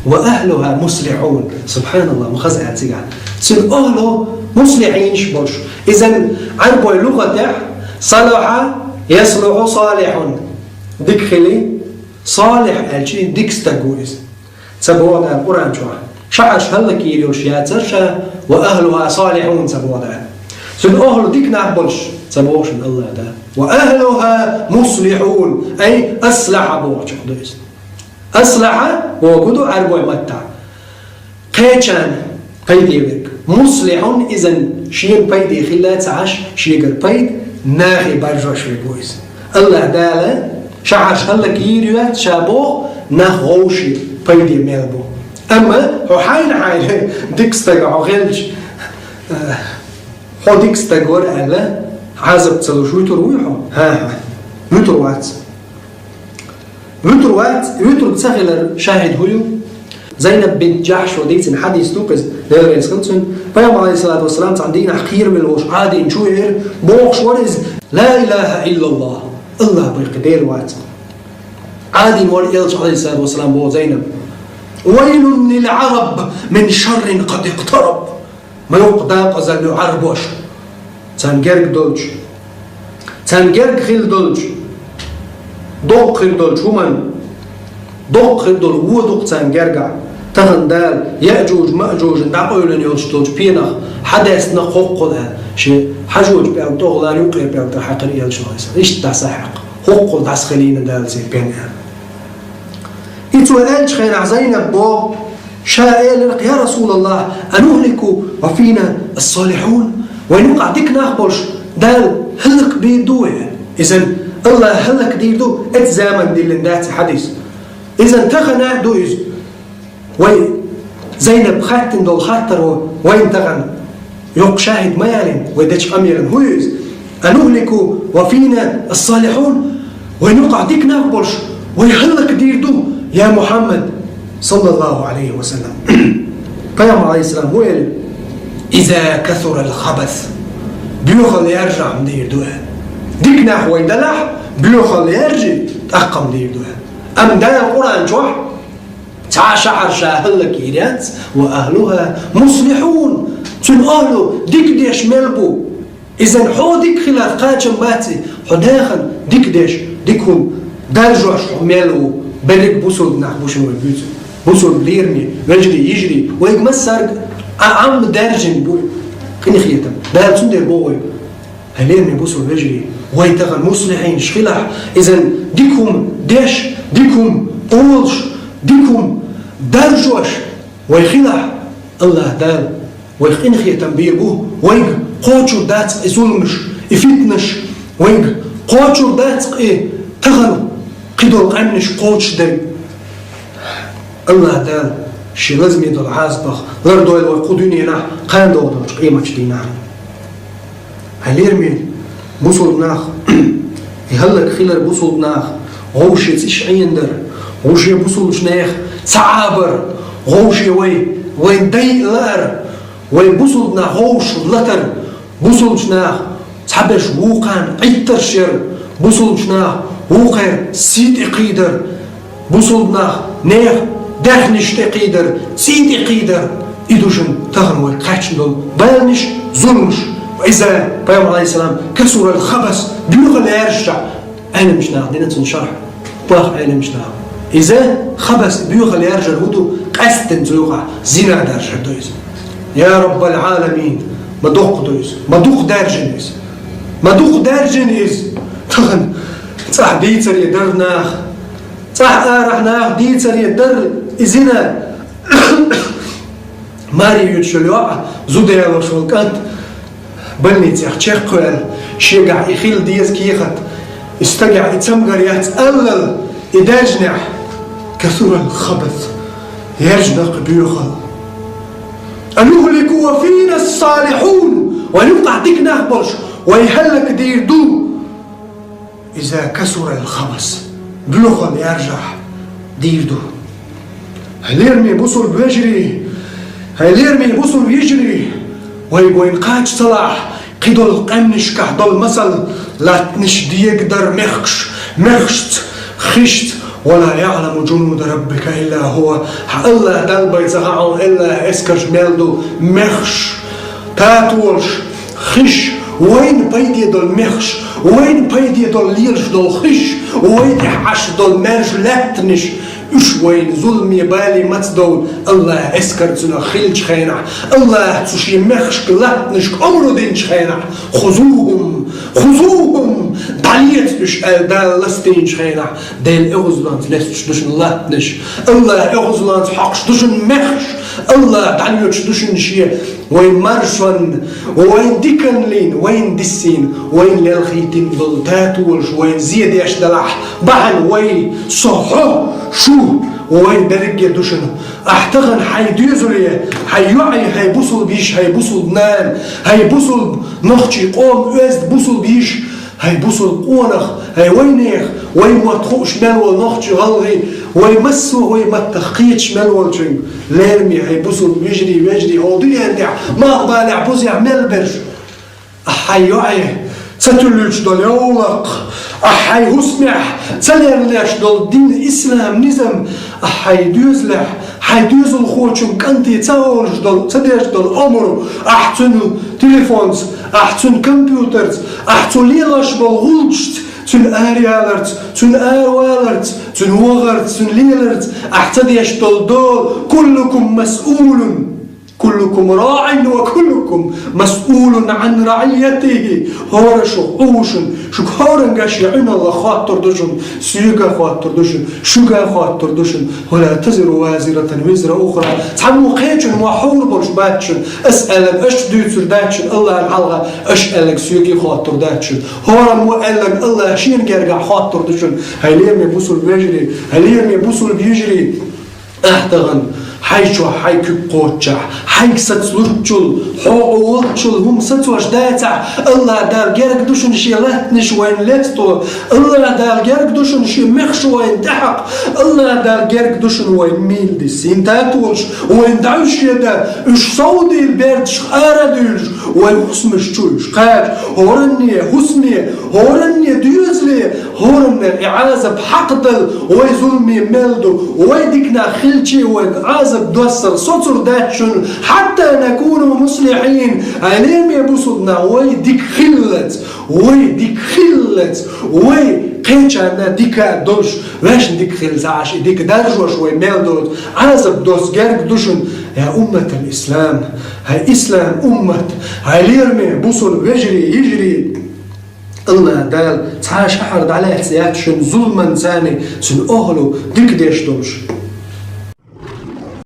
وأهلها مصلحون. سبحان الله مخزعة سيجان سن أهله مصلحين شبوش. إذن عربوا اللغة صلح يصلح صالح دكخلي صالح الشيء ديكستاغويز تبوضع القرآن شعش هلك يلوش ياترشا وأهلها صالحون تبوضع سن أهل ديك نعبلش تبوش الله ده وأهلها مصلحون أي أصلح بوش دويس أصلح وقدو عربو متع قيتشان قيدي بك مصلحون إذن شيء بيدي خلات عش شيء بيد ناخي برجوش بويس الله داله شعش هلك يلوات شابو نخوشي بيدي ميلبو أما هو حين ديكستاغ غلج هو ديكستاغور على عزب تلوشو يترويحو ها يتروات يتر بتسخل شاهد هو زينب بنت جحش وديت حديث لوكس دير يسكنتون بيوم عليه الصلاة والسلام عندنا حقير من الوش عادي نشوير بوخش ورز لا إله إلا الله الله بيقدر وات عادي ورئيلش عليه الصلاة والسلام بو زينب ويل للعرب من شر قد اقترب ما يقدام قزل عربوش تنجرق دولج تنجرق خيل دولج دوق خيل دولج همان دوق خيل دول ودوق تنجرقع تغندال يأجوج مأجوج ندعقوا لن يولش دولج بينخ حدثنا خوق لها شيء حجوج بأو تغلار يقير بأو تحقر يلش إيش تسحق خوق تسخلين دال زي بينها يتوالج خير زينب بو شائل يا رسول الله أنهلك وفينا الصالحون وينقع ديك ناخبرش دال هلك بيدوه إذن الله هلك ديدو اتزامن دي لندات حديث إذن تغنى دويز وي زينب خاتن دول خاطر وين تغن يوق شاهد ميالين ويدش أميرا هويز أنهلك وفينا الصالحون وينقع ديك ناخبرش ويهلك ديدو يا محمد صلى الله عليه وسلم قيام عليه السلام هو إذا كثر الخبث بيوخل يرجع مدير دوها ديك نحو يدلح بيوخل يرجع تأقم مدير دوها أم دا القرآن جوح تعشعر شاهلك إيرات وأهلها مصلحون تن أهله ديك ديش ملبو إذن حو ديك خلاف قاجم باتي حداخل ديك ديش ديكهم درجوش ملو بلك بوصل نحبوش موجود بوصل بليرني ويجري يجري ويمسر عم درجن بو كني خيتم ده تندر بوي هليرني بوصل ويجري ويتغن مصلحين شخلح إذن ديكم ديش ديكم قولش ديكم درجوش ويخلح الله دال ويخين خيتم بيربوه ويج قوتشو دات ظلمش يفتنش ويج قوتشو دات تغن قدر قمنش قوتش دل الله دال شي لازم يدل عازبخ لردو الوقوديني نح قان دودوش قيمة دينا هليرمي بوصل ناخ يهلك خيلر بوصل ناخ غوشي تشعين در غوشي بوصل شناخ تعابر غوشي وين دي لار وين بوصل ناخ غوش لتر بوصل شناخ تحبش وقان عيتر شر بوصل شناخ وقير سيد إقيدر بوصلنا نيخ داخنش تقيدر سيد إقيدر إدوشن تغنوي قاتشن دول بالنش ظلمش وإذا بيوم عليه السلام كسر الخبث بيوغ اللي يرجع أنا مش ناخ دينا تنشرح باخ أنا مش ناخ إذا خبث بيوغ اللي يرجع الهدو قاستن تلوغع زنا درجة دويز يا رب العالمين مدوق دويز مدوق دارجنيز مدوق دارجنيز تغن صح ديتر يدر ناخ صح آرح ناخ ديتر يدر إزنا ماري يتشلوع زودي على شولكات بني تيخ تشيخوال شيقع إخيل ديز كيخت استقع يتسمقر يتألل إداجنح كثر الخبث يجنق بيوخل أنهلك وفينا الصالحون ونبقع ديك نخبرش ويهلك دير دو إذا كسر الخبث بيوخل يرجع دير دو هليرمي بوصل بيجري هليرمي بوصل بيجري ويبوين قاج صلاح قيدو القمنش كحدو المثل لا تنش ديك در مخش مخشت خشت ولا يعلم جنود ربك إلا هو. الله دل بيزغعون إلا اسكرش ميلدو مخش تاتولش خش وين بيدي دول مخش وين بيدي دول ليرش دول خش وين حش دول مرج لاتنش اش وين ظلمي بالي متصدول الله اسكر زنا خلج خينع الله تشي مخش لاتنش عمرو دينش خينع خذوهم داليت اش دال لستينش خينع دال اغزلانت لستش دشن لاتنش الله اغزلانت حقش دشن مخش الله داليوش دشن شي وين مرشون وين ديكنلين وين دسين وين للخيتين ضلتاتولش وين زيد يشدلح بحن وين صحو شو وين درجة دوشن احتغن حيدوزلي حيوعي هيبوصل بيش هيبوصل بنام هيبوصل نخشي قوم أزد بوصل بيش هيبوصل قونخ هي وينيخ وين ما تخوش مالول نخشي غلغي وين مسو وين ما تخيتش مالول شن لارمي هيبوصل بيجري هودي هندع ما بالع بوزي عمل برج حيوعي ستلوش دول يولق أحي هسمح تلرلش دول دين الإسلام نظام أحي دوزلح حي دوزل خوشم كنتي تاورش دول تديش دول أمر أحتنو تليفونز أحتن كمبيوترز أحتن ليلاش بالغلشت تن آريالرت تن آروالرت تن وغرت تن ليلرت أحتديش دول كلكم مسؤول كلكم راع وكلكم مسؤول عن رعيته هورشو اوشن شو هورنجاش يعين الله خاطر دشن سيجا خاطر دشن شوجا خاطر دشن ولا تزر وازرة وزر أخرى تعمو قيتشن وحور برش باتشن أسألك أش دوتر داتشن الله الحلقة أسألك سيجي خاطر داتشن هورا مؤلك الله شين جرجع خاطر دشن هيليم يبوسل بيجري هيليم يبوسل بيجري احتغن حيشو حيك قوتشا حيك ستلوتشل حوولتشل هم ستوش داتع الله دار جرك دوشن شي لاتنش وين لاتطو الله دار جرك دوشن شي مخش وين تحق الله دار جرك دوشن وين ميل دي سينتاتوش وين دعوش يدا اش صودي البردش خاردوش وين حسمش تشوش قاج هورني حسمي هورني ديوزلي هورني إعازة بحقدل وين ظلمي ملدو وين ديكنا خلشي وين عازب دوسر سطر داتشن حتى نكون مصلحين عليم يبصدنا وي ديك خلت وي قيتشانا ديكا دوش واش ديك خلت عاش ديك درجوش وي ميلدوت عازب دوس جارك دوشن يا أمة الإسلام هاي إسلام أمة هاي ليرمي بوصل يجري الله دال تعاش حرد عليه سياتشن ظلما ثاني سن أهلو ديك ديش دوش